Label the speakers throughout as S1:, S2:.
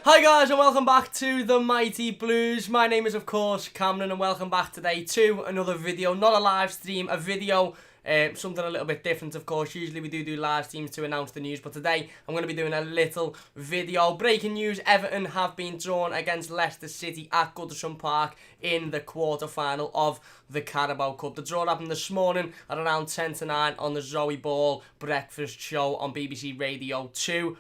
S1: Hi guys and welcome back to the Mighty Blues. My name is of course Cameron and welcome back today to another video. Not a live stream, a video, something a little bit different of course. Usually we do live streams to announce the news, but today I'm going to be doing a little video. Breaking news, Everton have been drawn against Leicester City at Goodison Park in the quarter-final of the Carabao Cup. The draw happened this morning at around 10 to 9 on the Zoe Ball breakfast show on BBC Radio 2.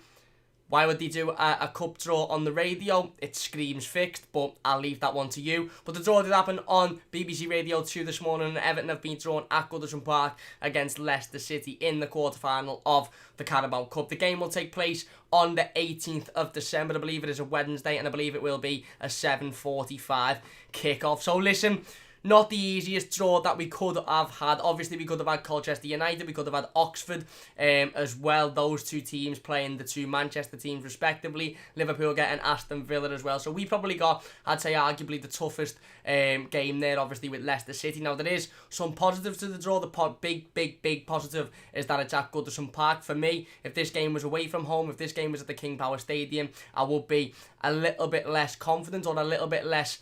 S1: Why would they do a cup draw on the radio? It screams fixed, but I'll leave that one to you. But the draw did happen on BBC Radio 2 this morning, and Everton have been drawn at Goodison Park against Leicester City in the quarter-final of the Carabao Cup. The game will take place on the 18th of December. I believe it is a Wednesday, and I believe it will be a 7:45 kick-off. So listen, not the easiest draw that we could have had. Obviously, we could have had Colchester United. We could have had Oxford as well. Those two teams playing the two Manchester teams respectively. Liverpool getting Aston Villa as well. So we probably got, I'd say, arguably the toughest game there, obviously, with Leicester City. Now, there is some positives to the draw. The big positive is that it's at Goodison Park. For me, if this game was away from home, if this game was at the King Power Stadium, I would be a little bit less confident or a little bit less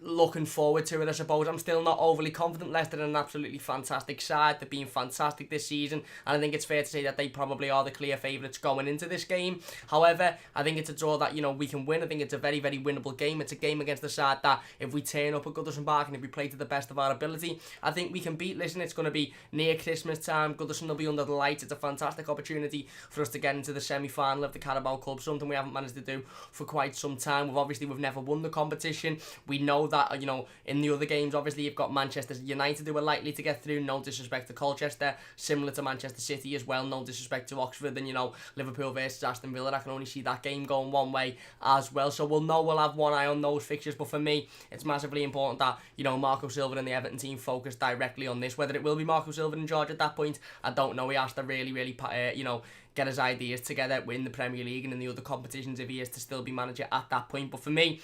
S1: looking forward to it, I suppose. I'm still not overly confident. Leicester are an absolutely fantastic side. They've been fantastic this season, and I think it's fair to say that they probably are the clear favourites going into this game. However, I think it's a draw that, you know, we can win. I think it's a very winnable game. It's a game against the side that if we turn up at Goodison Park and if we play to the best of our ability, I think we can beat. Listen, it's going to be near Christmas time. Goodison will be under the lights. It's a fantastic opportunity for us to get into the semi-final of the Carabao Cup, something we haven't managed to do for quite some time. We've never won the competition. We know that, you know, in the other games, obviously, you've got Manchester United who are likely to get through. No disrespect to Colchester, similar to Manchester City as well. No disrespect to Oxford, and, you know, Liverpool versus Aston Villa. I can only see that game going one way as well. So we'll have one eye on those fixtures. But for me, it's massively important that, you know, Marco Silva and the Everton team focus directly on this. Whether it will be Marco Silva in charge at that point, I don't know. He has to really, you know, get his ideas together in the Premier League and in the other competitions if he is to still be manager at that point. But for me,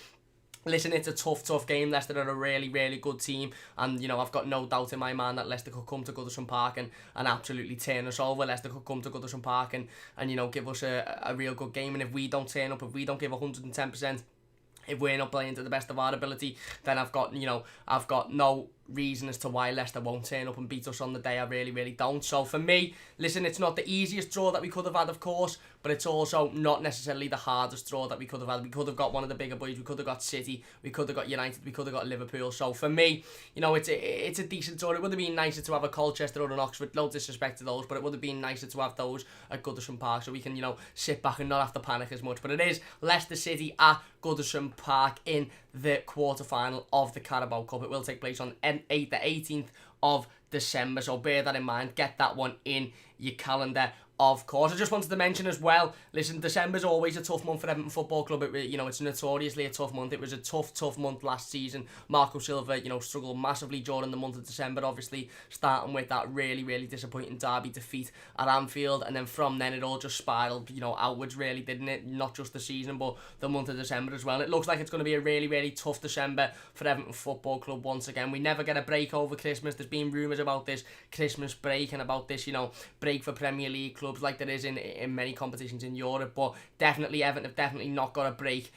S1: listen, it's a tough game. Leicester are a really good team, and, you know, I've got no doubt in my mind that Leicester could come to Goodison Park and absolutely turn us over. Leicester could come to Goodison Park and you know, give us a real good game, and if we don't turn up, if we don't give 110%, if we're not playing to the best of our ability, then I've got no reason as to why Leicester won't turn up and beat us on the day. I really don't. So for me, listen, it's not the easiest draw that we could have had, of course, but it's also not necessarily the hardest draw that we could have had. We could have got one of the bigger boys. We could have got City. We could have got United. We could have got Liverpool. So for me, you know, it's a decent draw. It would have been nicer to have a Colchester or an Oxford. No disrespect to those, but it would have been nicer to have those at Goodison Park so we can, you know, sit back and not have to panic as much. But it is Leicester City at Goodison Park in the quarter-final of the Carabao Cup. It will take place on the 18th of December, so bear that in mind. Get that one in your calendar, of course. I just wanted to mention as well, listen, December's always a tough month for Everton Football Club. You know, it's notoriously a tough month. It was a tough month last season. Marco Silva, you know, struggled massively during the month of December, obviously starting with that really disappointing derby defeat at Anfield, and then from then it all just spiraled, you know, outwards, really, didn't it? Not just the season, but the month of December as well. It looks like it's going to be a really tough December for Everton Football Club once again. We never get a break over Christmas. There's been rumours about this Christmas break and about this, you know, break for Premier League clubs like there is in many competitions in Europe, but definitely Everton have definitely not got a break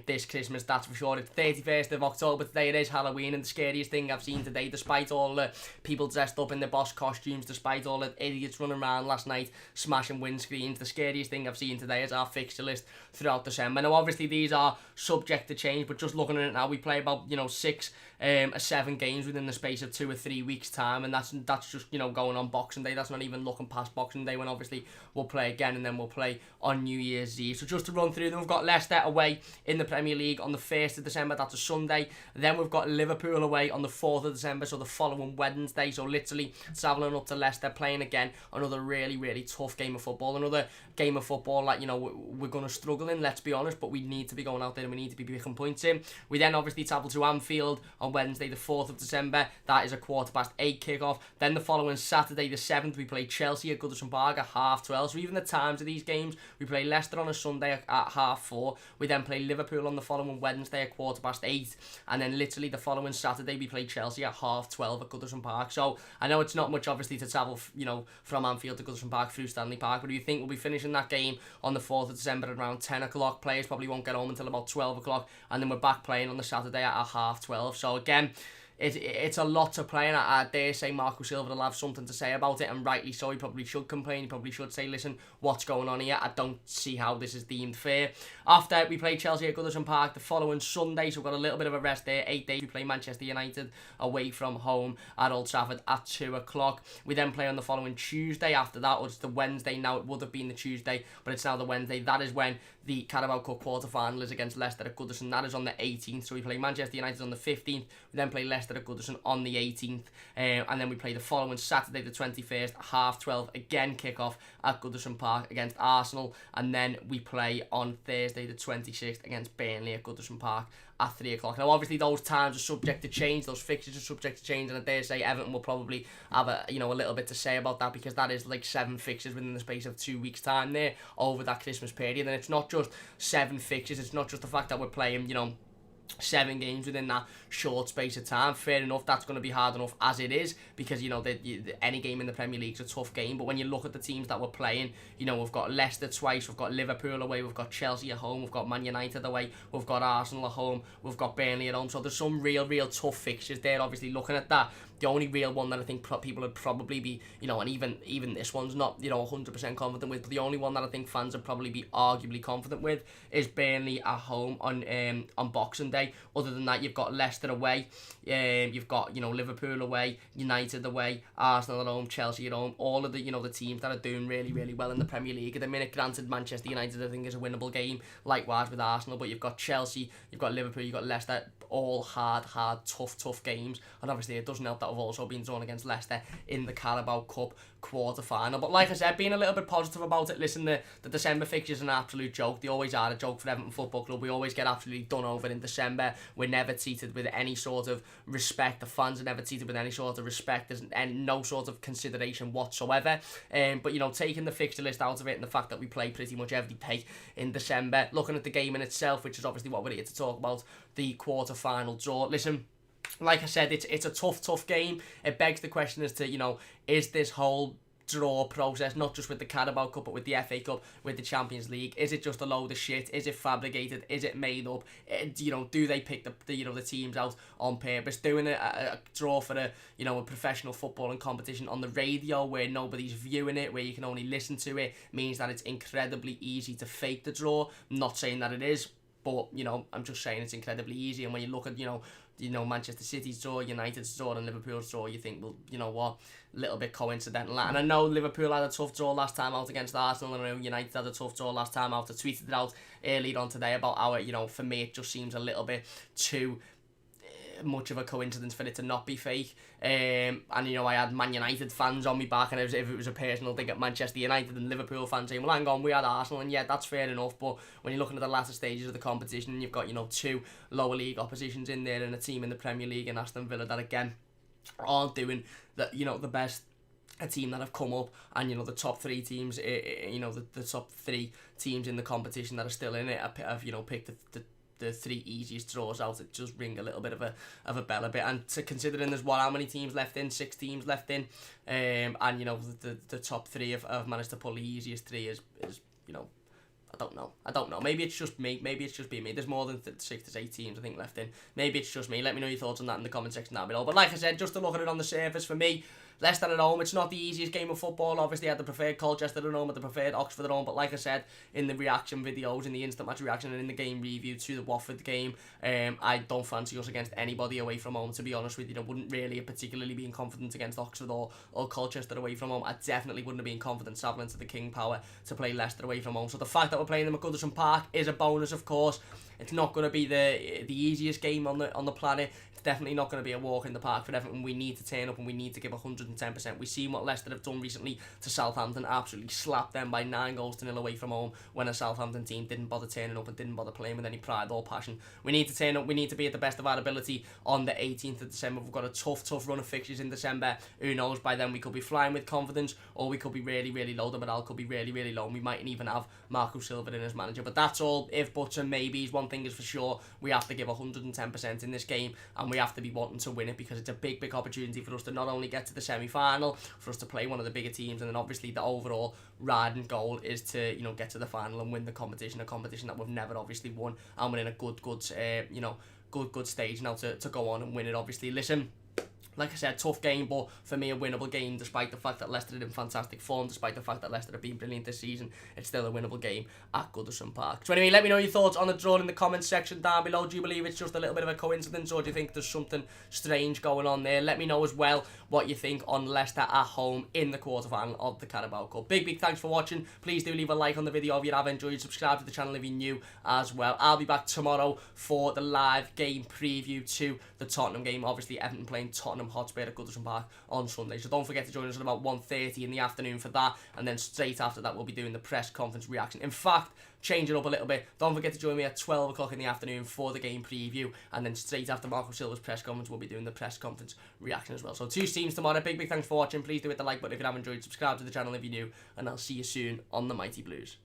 S1: this Christmas, that's for sure. It's 31st of October today. It is Halloween, and the scariest thing I've seen today, despite all the people dressed up in their boss costumes, despite all the idiots running around last night smashing windscreens, the scariest thing I've seen today is our fixture list throughout December. Now obviously these are subject to change, but just looking at it now, we play about, you know, 6 or 7 games within the space of 2 or 3 weeks time, and that's just, you know, going on Boxing Day. That's not even looking past Boxing Day, when obviously we'll play again, and then we'll play on New Year's Eve. So just to run through them, we've got Leicester away in the Premier League on the 1st of December, that's a Sunday. Then we've got Liverpool away on the 4th of December, so the following Wednesday. So literally travelling up to Leicester, playing again another really tough game of football, another game of football that, you know, we're going to struggle in, let's be honest, but we need to be going out there and we need to be picking points in. We then obviously travel to Anfield on Wednesday the 4th of December. That is a 8:15 kickoff. Then the following Saturday the 7th, we play Chelsea at Goodison Park at 12:30. So even the times of these games, we play Leicester on a Sunday at 4:30. We then play Liverpool on the following Wednesday at 8:15. And then literally the following Saturday, we play Chelsea at 12:30 at Goodison Park. So I know it's not much, obviously, to travel, from Anfield to Goodison Park through Stanley Park. But do you think we'll be finishing that game on the 4th of December at around 10 o'clock? Players probably won't get home until about 12 o'clock. And then we're back playing on the Saturday at 12:30. So again, it's a lot to play, and I dare say Marco Silva will have something to say about it, and rightly so. He probably should complain. He probably should say, listen, what's going on here? I don't see how this is deemed fair. After we play Chelsea at Goodison Park the following Sunday, so we've got a little bit of a rest there. 8 days, we play Manchester United away from home at Old Trafford at 2 o'clock. We then play on the following Tuesday after that, or it's the Wednesday now. It would have been the Tuesday, but it's now the Wednesday. That is when the Carabao Cup quarter-final is against Leicester at Goodison. That is on the 18th, so we play Manchester United on the 15th. We then play Leicester at Goodison on the 18th, and then we play the following Saturday the 21st at 12:30, again kick-off at Goodison Park against Arsenal, and then we play on Thursday the 26th against Burnley at Goodison Park at 3 o'clock. Now, obviously, those times are subject to change. Those fixtures are subject to change, and I dare say Everton will probably have a little bit to say about that, because that is like 7 fixtures within the space of 2 weeks' time there over that Christmas period. And it's not just 7 fixtures. It's not just the fact that we're playing, 7 games within that short space of time. Fair enough, that's going to be hard enough as it is, because any game in the Premier League is a tough game. But when you look at the teams that we're playing, we've got Leicester twice, we've got Liverpool away, we've got Chelsea at home, we've got Man United away, we've got Arsenal at home, we've got Burnley at home. So there's some real tough fixtures there. Obviously, looking at that, the only real one that I think people would probably be, and even this one's not, 100% confident with, but the only one that I think fans would probably be arguably confident with is Burnley at home on Boxing Day. Other than that, you've got Leicester away, you've got, Liverpool away, United away, Arsenal at home, Chelsea at home, all of the, the teams that are doing really well in the Premier League at the minute. Granted, Manchester United, I think, is a winnable game, likewise with Arsenal, but you've got Chelsea, you've got Liverpool, you've got Leicester, all hard, tough games. And obviously it doesn't help that we've also been drawn against Leicester in the Carabao Cup quarter-final. But like I said, being a little bit positive about it, listen, the December fixtures are an absolute joke. They always are a joke for Everton Football Club. We always get absolutely done over in December. We're never treated with any sort of respect. The fans are never treated with any sort of respect. There's no sort of consideration whatsoever. But, taking the fixture list out of it and the fact that we play pretty much every day in December, looking at the game in itself, which is obviously what we're here to talk about, the quarter-final draw. Listen, like I said, it's a tough game. It begs the question as to, is this whole draw process, not just with the Carabao Cup, but with the FA Cup, with the Champions League, is it just a load of shit? Is it fabricated? Is it made up? Do they pick the teams out on purpose? Doing a draw for a professional football and competition on the radio where nobody's viewing it, where you can only listen to it, means that it's incredibly easy to fake the draw. I'm not saying that it is, but, I'm just saying it's incredibly easy. And when you look at, Manchester City's draw, United's draw, and Liverpool's draw, you think, well, you know what, a little bit coincidental. And I know Liverpool had a tough draw last time out against Arsenal, and I know United had a tough draw last time out. I tweeted it out earlier on today about how, for me, it just seems a little bit too much of a coincidence for it to not be fake. And I had Man United fans on me back, and if it was a personal thing at Manchester United, and Liverpool fans saying, well, hang on, we had Arsenal, and yeah, that's fair enough. But when you're looking at the latter stages of the competition, and you've got 2 lower league oppositions in there, and a team in the Premier League and Aston Villa that again aren't doing the best, a team that have come up, and the top 3 teams, the top 3 teams in the competition that are still in it have picked the 3 easiest draws out. It just ring a little bit of a bell a bit. And considering there's how many teams left in? 6 teams left in, and the top 3 have managed to pull the easiest 3 is I don't know. Maybe it's just me. There's more than 6 to 8 teams, I think, left in. Maybe it's just me. Let me know your thoughts on that in the comment section down below. But like I said, just to look at it on the surface, for me, Leicester at home, it's not the easiest game of football. Obviously, I had the preferred Colchester at home, I had the preferred Oxford at home. But like I said, in the reaction videos, in the instant match reaction, and in the game review to the Watford game, I don't fancy us against anybody away from home, to be honest with you. I wouldn't really particularly be confident against Oxford or Colchester away from home. I definitely wouldn't have been confident travelling to the King Power to play Leicester away from home. So the fact that we're playing them at Goodison Park is a bonus, of course. It's not going to be the easiest game on the planet. It's definitely not going to be a walk in the park for Everton. We need to turn up and we need to give 110% 110%. We've seen what Leicester have done recently to Southampton, absolutely slapped them by 9-0 away from home when a Southampton team didn't bother turning up and didn't bother playing with any pride or passion. We need to turn up, we need to be at the best of our ability on the 18th of December. We've got a tough run of fixtures in December. Who knows, by then we could be flying with confidence, or we could be really low. The morale could be really low, and we mightn't even have Marco Silva in as manager. But that's all if, buts and maybes. One thing is for sure, we have to give 110% in this game, and we have to be wanting to win it, because it's a big opportunity for us to not only get to the semi-final, for us to play one of the bigger teams, and then obviously the overall riding goal is to, you know, get to the final and win the competition, a competition that we've never obviously won, and we're in a good stage now to go on and win it. Obviously, listen, like I said, tough game, but for me, a winnable game, despite the fact that Leicester are in fantastic form, despite the fact that Leicester have been brilliant this season. It's still a winnable game at Goodison Park. So anyway, let me know your thoughts on the draw in the comments section down below. Do you believe it's just a little bit of a coincidence, or do you think there's something strange going on there? Let me know as well what you think on Leicester at home in the quarterfinal of the Carabao Cup. Big thanks for watching. Please do leave a like on the video if you have enjoyed. Subscribe to the channel if you're new as well. I'll be back tomorrow for the live game preview to the Tottenham game. Obviously, Everton playing Tottenham Hotspur at Goodison Park on Sunday. So don't forget to join us at about 1:30 in the afternoon for that. And then straight after that, we'll be doing the press conference reaction. In fact, change it up a little bit. Don't forget to join me at 12 o'clock in the afternoon for the game preview. And then straight after Marco Silva's press conference, we'll be doing the press conference reaction as well. So 2 streams tomorrow. Big thanks for watching. Please do hit the like button if you have enjoyed. Subscribe to the channel if you're new. And I'll see you soon on the Mighty Blues.